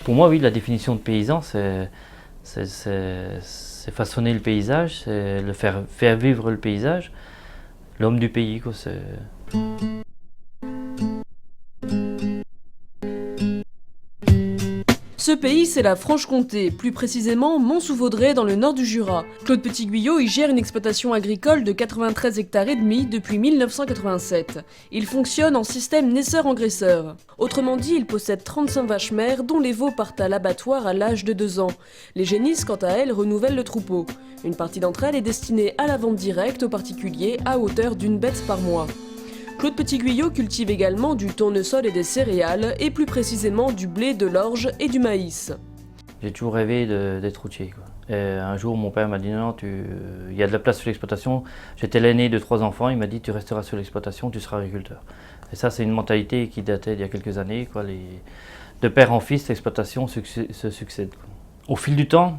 Pour moi, oui, la définition de paysan, c'est façonner le paysage, c'est faire vivre le paysage, l'homme du pays, quoi. Ce pays, c'est la Franche-Comté, plus précisément Mont-sous-Vaudrey dans le nord du Jura. Claude Petit-Guyot y gère une exploitation agricole de 93 hectares et demi depuis 1987. Il fonctionne en système naisseur-engraisseur. Autrement dit, il possède 35 vaches mères dont les veaux partent à l'abattoir à l'âge de 2 ans. Les génisses, quant à elles, renouvellent le troupeau. Une partie d'entre elles est destinée à la vente directe aux particuliers à hauteur d'une bête par mois. Claude Petit-Guyot cultive également du tournesol et des céréales, et plus précisément du blé, de l'orge et du maïs. J'ai toujours rêvé d'être routier, quoi. Et un jour, mon père m'a dit non, il y a de la place sur l'exploitation. J'étais l'aîné de 3 enfants, il m'a dit tu resteras sur l'exploitation, tu seras agriculteur. Et ça, c'est une mentalité qui datait d'il y a quelques années, quoi. De père en fils, l'exploitation se succède, quoi. Au fil du temps,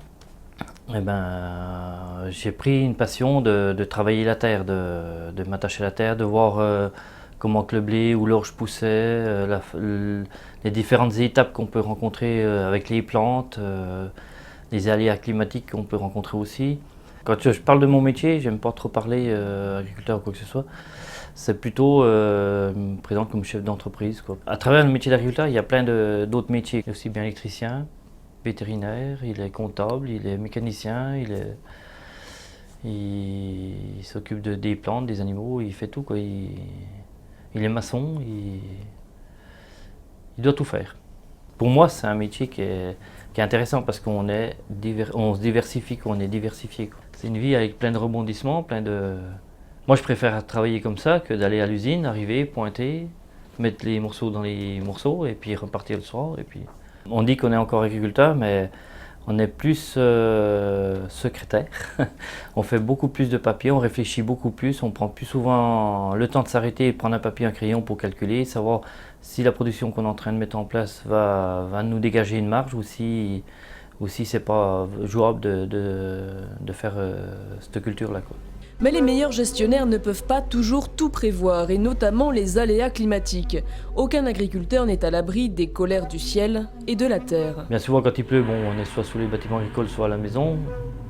eh ben, j'ai pris une passion de travailler la terre, de m'attacher à la terre, de voir comment que le blé ou l'orge poussait, les différentes étapes qu'on peut rencontrer avec les plantes, les aléas climatiques qu'on peut rencontrer aussi. Quand je parle de mon métier, j'aime pas trop parler agriculteur ou quoi que ce soit. C'est plutôt me présente comme chef d'entreprise, quoi. À travers le métier d'agriculteur, il y a plein d'autres métiers, aussi bien électricien, vétérinaire, il est comptable, il est mécanicien, il s'occupe des plantes, des animaux, il fait tout, quoi. Il est maçon, il doit tout faire. Pour moi, c'est un métier qui est intéressant parce on se diversifie, on est diversifié, quoi. C'est une vie avec plein de rebondissements, Moi, je préfère travailler comme ça que d'aller à l'usine, arriver, pointer, mettre les morceaux dans les morceaux et puis repartir le soir. Et puis... On dit qu'on est encore agriculteur, mais on est plus secrétaire. On fait beaucoup plus de papier, on réfléchit beaucoup plus, on prend plus souvent le temps de s'arrêter et prendre un papier, un crayon pour calculer, savoir si la production qu'on est en train de mettre en place va nous dégager une marge ou si c'est pas jouable de faire cette culture-là, quoi. Mais les meilleurs gestionnaires ne peuvent pas toujours tout prévoir, et notamment les aléas climatiques. Aucun agriculteur n'est à l'abri des colères du ciel et de la terre. Bien souvent, quand il pleut, on est soit sous les bâtiments agricoles, soit à la maison.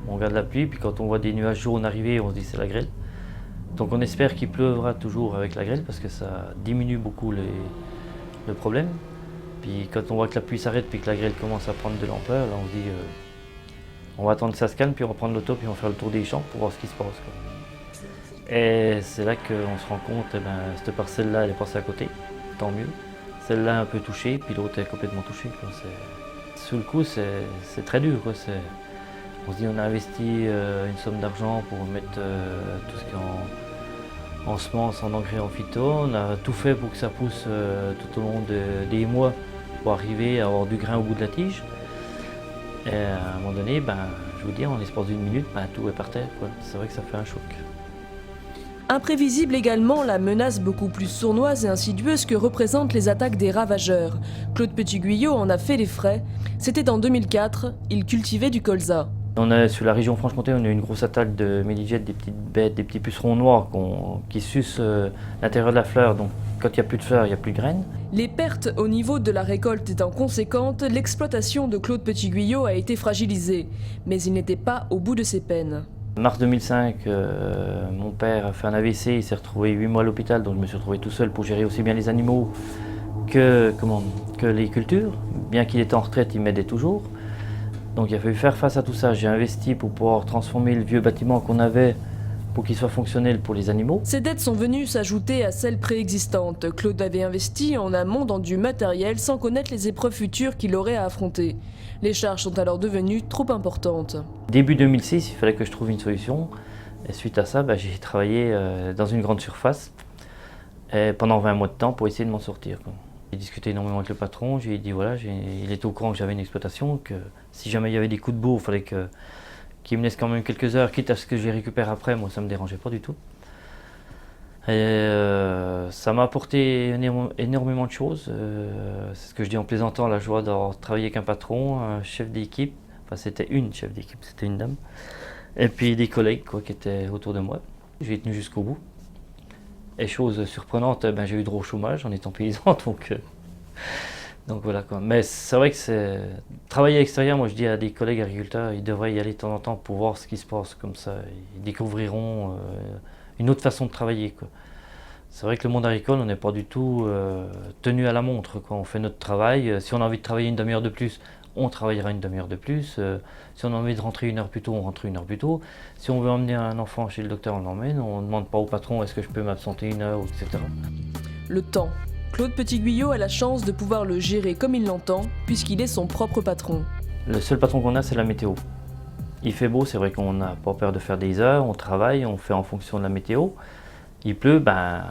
On regarde la pluie, puis quand on voit des nuages jaunes arriver, on se dit c'est la grêle. Donc on espère qu'il pleuvra toujours avec la grêle, parce que ça diminue beaucoup le problème. Puis quand on voit que la pluie s'arrête, puis que la grêle commence à prendre de l'ampleur, là on se dit on va attendre que ça se calme, puis on va prendre l'auto, puis on va faire le tour des champs pour voir ce qui se passe, quoi. Et c'est là qu'on se rend compte, cette parcelle-là, elle est passée à côté, tant mieux. Celle-là un peu touchée, puis l'autre est complètement touchée, quoi. Sous le coup, c'est très dur, quoi. On se dit, on a investi une somme d'argent pour mettre tout ce qui est en semences, en engrais, en phyto. On a tout fait pour que ça pousse tout au long des mois pour arriver à avoir du grain au bout de la tige. Et à un moment donné, je vous dis, en l'espace d'une minute, tout est par terre, quoi. C'est vrai que ça fait un choc. Imprévisible également la menace beaucoup plus sournoise et insidieuse que représentent les attaques des ravageurs. Claude Petit-Guyot en a fait les frais. C'était en 2004, il cultivait du colza. Sur la région Franche-Comté, on a eu une grosse attaque de méliziettes, des petites bêtes, des petits pucerons noirs qui sucent l'intérieur de la fleur. Donc quand il n'y a plus de fleurs, il n'y a plus de graines. Les pertes au niveau de la récolte étant conséquentes, l'exploitation de Claude Petit-Guyot a été fragilisée. Mais il n'était pas au bout de ses peines. En mars 2005, mon père a fait un AVC, il s'est retrouvé 8 mois à l'hôpital, donc je me suis retrouvé tout seul pour gérer aussi bien les animaux que les cultures. Bien qu'il était en retraite, il m'aidait toujours. Donc il a fallu faire face à tout ça. J'ai investi pour pouvoir transformer le vieux bâtiment qu'on avait pour qu'il soit fonctionnel pour les animaux. Ces dettes sont venues s'ajouter à celles préexistantes. Claude avait investi en amont dans du matériel sans connaître les épreuves futures qu'il aurait à affronter. Les charges sont alors devenues trop importantes. Début 2006, il fallait que je trouve une solution. Et suite à ça, j'ai travaillé dans une grande surface pendant 20 mois de temps pour essayer de m'en sortir, quoi. J'ai discuté énormément avec le patron, j'ai dit voilà, il était au courant que j'avais une exploitation, que si jamais il y avait des coups de bourre, il fallait qu'il me laisse quand même quelques heures, quitte à ce que je les récupère après, moi ça ne me dérangeait pas du tout. Et ça m'a apporté énormément de choses. C'est ce que je dis en plaisantant, la joie d'avoir travaillé avec un patron, un chef d'équipe, enfin c'était une chef d'équipe, c'était une dame, et puis des collègues, quoi, qui étaient autour de moi. J'ai tenu jusqu'au bout. Et chose surprenante, j'ai eu droit au chômage en étant paysan, Donc voilà quoi. Mais c'est vrai que c'est travailler à l'extérieur, moi je dis à des collègues agriculteurs, ils devraient y aller de temps en temps pour voir ce qui se passe comme ça. Ils découvriront une autre façon de travailler, quoi. C'est vrai que le monde agricole, on n'est pas du tout tenu à la montre, quoi. On fait notre travail. Si on a envie de travailler une demi-heure de plus, on travaillera une demi-heure de plus. Si on a envie de rentrer une heure plus tôt, on rentre une heure plus tôt. Si on veut emmener un enfant chez le docteur, on l'emmène. On ne demande pas au patron est-ce que je peux m'absenter une heure, etc. Le temps. Claude Petit-Guyot a la chance de pouvoir le gérer comme il l'entend, puisqu'il est son propre patron. Le seul patron qu'on a, c'est la météo. Il fait beau, c'est vrai qu'on n'a pas peur de faire des heures, on travaille, on fait en fonction de la météo. Il pleut, ben,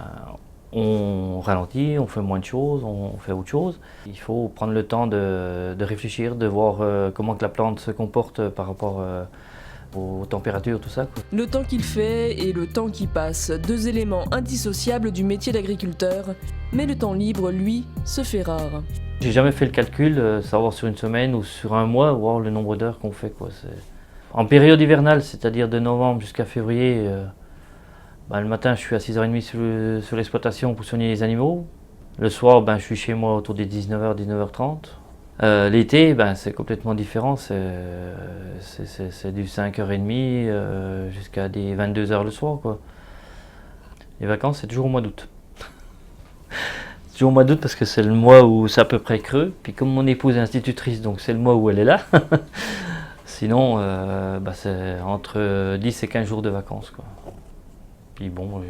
on ralentit, on fait moins de choses, on fait autre chose. Il faut prendre le temps de réfléchir, de voir comment que la plante se comporte par rapport aux températures, tout ça, quoi. Le temps qu'il fait et le temps qui passe, deux éléments indissociables du métier d'agriculteur, mais le temps libre, lui, se fait rare. J'ai jamais fait le calcul, savoir sur une semaine ou sur un mois, voir le nombre d'heures qu'on fait, quoi. En période hivernale, c'est-à-dire de novembre jusqu'à février, ben, le matin je suis à 6h30 sur l'exploitation pour soigner les animaux. Le soir, ben, je suis chez moi autour des 19h, 19h30. L'été, ben, c'est complètement différent, c'est du 5h30 jusqu'à des 22h le soir, quoi. Les vacances, c'est toujours au mois d'août. C'est toujours au mois d'août parce que c'est le mois où c'est à peu près creux. Puis comme mon épouse est institutrice, donc c'est le mois où elle est là. Sinon, ben, c'est entre 10 et 15 jours de vacances, quoi. Puis bon,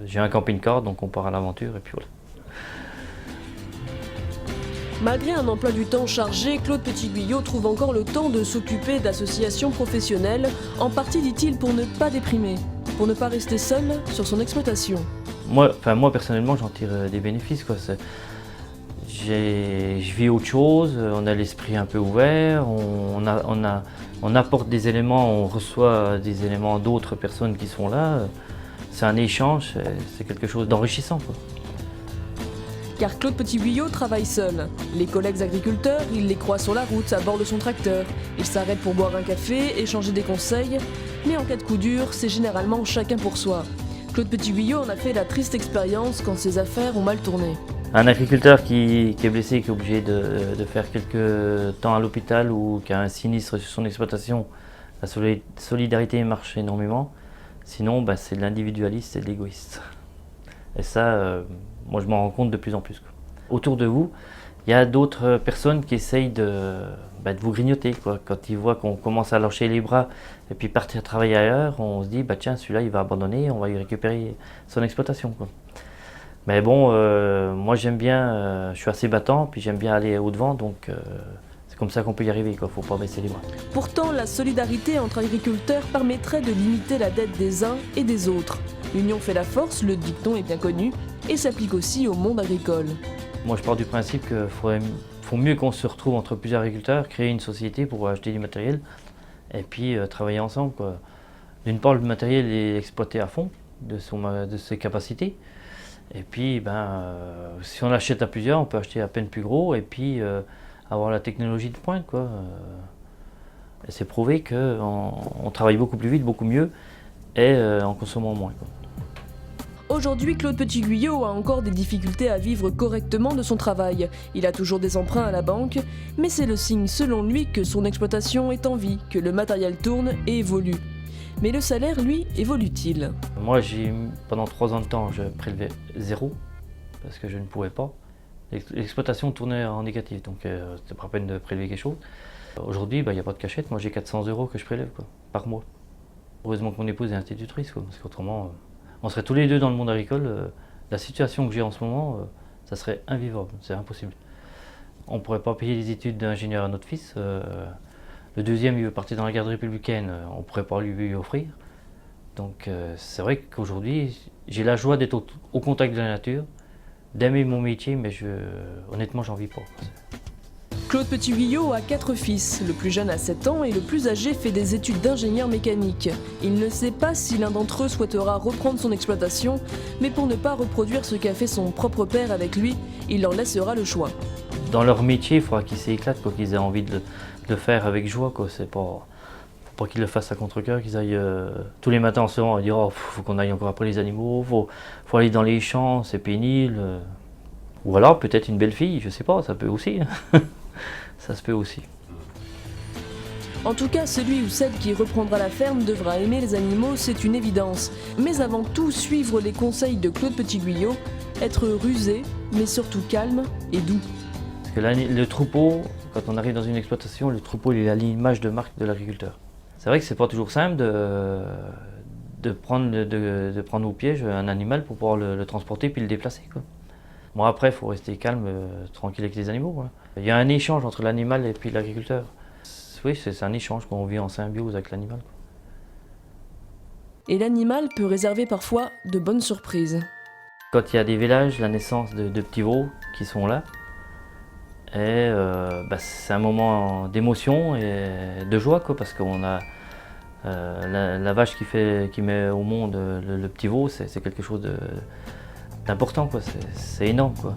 j'ai un camping-car, donc on part à l'aventure et puis voilà. Malgré un emploi du temps chargé, Claude Petit-Guyot trouve encore le temps de s'occuper d'associations professionnelles, en partie, dit-il, pour ne pas déprimer, pour ne pas rester seul sur son exploitation. Moi personnellement, j'en tire des bénéfices, quoi. Je vis autre chose, on a l'esprit un peu ouvert, on apporte des éléments, on reçoit des éléments d'autres personnes qui sont là. C'est un échange, c'est quelque chose d'enrichissant, quoi. Car Claude Petit-Guyot travaille seul. Les collègues agriculteurs, il les croise sur la route à bord de son tracteur. Ils s'arrêtent pour boire un café, échanger des conseils. Mais en cas de coup dur, c'est généralement chacun pour soi. Claude Petit-Guyot en a fait la triste expérience quand ses affaires ont mal tourné. Un agriculteur qui est blessé, qui est obligé de faire quelques temps à l'hôpital ou qui a un sinistre sur son exploitation, la solidarité marche énormément. Sinon, bah, c'est de l'individualiste, c'est de l'égoïste. Et ça, moi je m'en rends compte de plus en plus, quoi. Autour de vous, il y a d'autres personnes qui essayent de vous grignoter, quoi. Quand ils voient qu'on commence à lâcher les bras et puis partir travailler ailleurs, on se dit, bah, tiens, celui-là il va abandonner, on va lui récupérer son exploitation, quoi. Mais bon, moi j'aime bien, je suis assez battant, puis j'aime bien aller au-devant, donc c'est comme ça qu'on peut y arriver, quoi. Faut pas baisser les bras. Pourtant, la solidarité entre agriculteurs permettrait de limiter la dette des uns et des autres. L'union fait la force, le dicton est bien connu, et s'applique aussi au monde agricole. Moi je pars du principe qu'il faut mieux qu'on se retrouve entre plusieurs agriculteurs, créer une société pour acheter du matériel, et puis travailler ensemble, quoi. D'une part, le matériel est exploité à fond de ses capacités. Et puis, si on achète à plusieurs, on peut acheter à peine plus gros et puis avoir la technologie de pointe, quoi. Et c'est prouvé qu'on travaille beaucoup plus vite, beaucoup mieux et en consommant moins, quoi. Aujourd'hui, Claude Petit-Guyot a encore des difficultés à vivre correctement de son travail. Il a toujours des emprunts à la banque, mais c'est le signe selon lui que son exploitation est en vie, que le matériel tourne et évolue. Mais le salaire, lui, évolue-t-il? Moi, pendant 3 ans de temps, je prélevais 0 parce que je ne pouvais pas. L'exploitation tournait en négatif, donc c'était pas la peine de prélever quelque chose. Aujourd'hui, il n'y a pas de cachette. Moi, j'ai 400 € que je prélève, quoi, par mois. Heureusement que mon épouse est institutrice, quoi, parce qu'autrement, on serait tous les deux dans le monde agricole. La situation que j'ai en ce moment, ça serait invivable, c'est impossible. On ne pourrait pas payer les études d'ingénieur à notre fils. Le deuxième, il veut partir dans la garde républicaine, on ne pourrait pas lui offrir. Donc c'est vrai qu'aujourd'hui, j'ai la joie d'être au contact de la nature, d'aimer mon métier, mais honnêtement, j'en vis pas. Claude Petit-Guyot a 4 fils. Le plus jeune a 7 ans et le plus âgé fait des études d'ingénieur mécanique. Il ne sait pas si l'un d'entre eux souhaitera reprendre son exploitation, mais pour ne pas reproduire ce qu'a fait son propre père avec lui, il leur laissera le choix. Dans leur métier, il faudra qu'ils s'éclatent, qu'ils aient envie de le faire avec joie, quoi. C'est pas qu'ils le fassent à contre-cœur, qu'ils aillent tous les matins en se levant et dire oh, faut qu'on aille encore après les animaux, faut aller dans les champs, c'est pénible. Ou alors peut-être une belle fille, je sais pas, ça peut aussi. Ça se peut aussi. En tout cas, celui ou celle qui reprendra la ferme devra aimer les animaux, c'est une évidence. Mais avant tout, suivre les conseils de Claude Petit-Guyot, être rusé, mais surtout calme et doux. Parce que le troupeau, quand on arrive dans une exploitation, le troupeau il est à l'image de marque de l'agriculteur. C'est vrai que c'est pas toujours simple de prendre au piège un animal pour pouvoir le transporter puis le déplacer, quoi. Bon, après, il faut rester calme, tranquille avec les animaux, quoi. Il y a un échange entre l'animal et puis l'agriculteur. Oui, c'est un échange, qu'on vit en symbiose avec l'animal. Et l'animal peut réserver parfois de bonnes surprises. Quand il y a des vélages, la naissance de petits veaux qui sont là, et c'est un moment d'émotion et de joie, quoi, parce qu'on a la vache qui met au monde le petit veau, c'est quelque chose d'important, quoi. C'est énorme, quoi.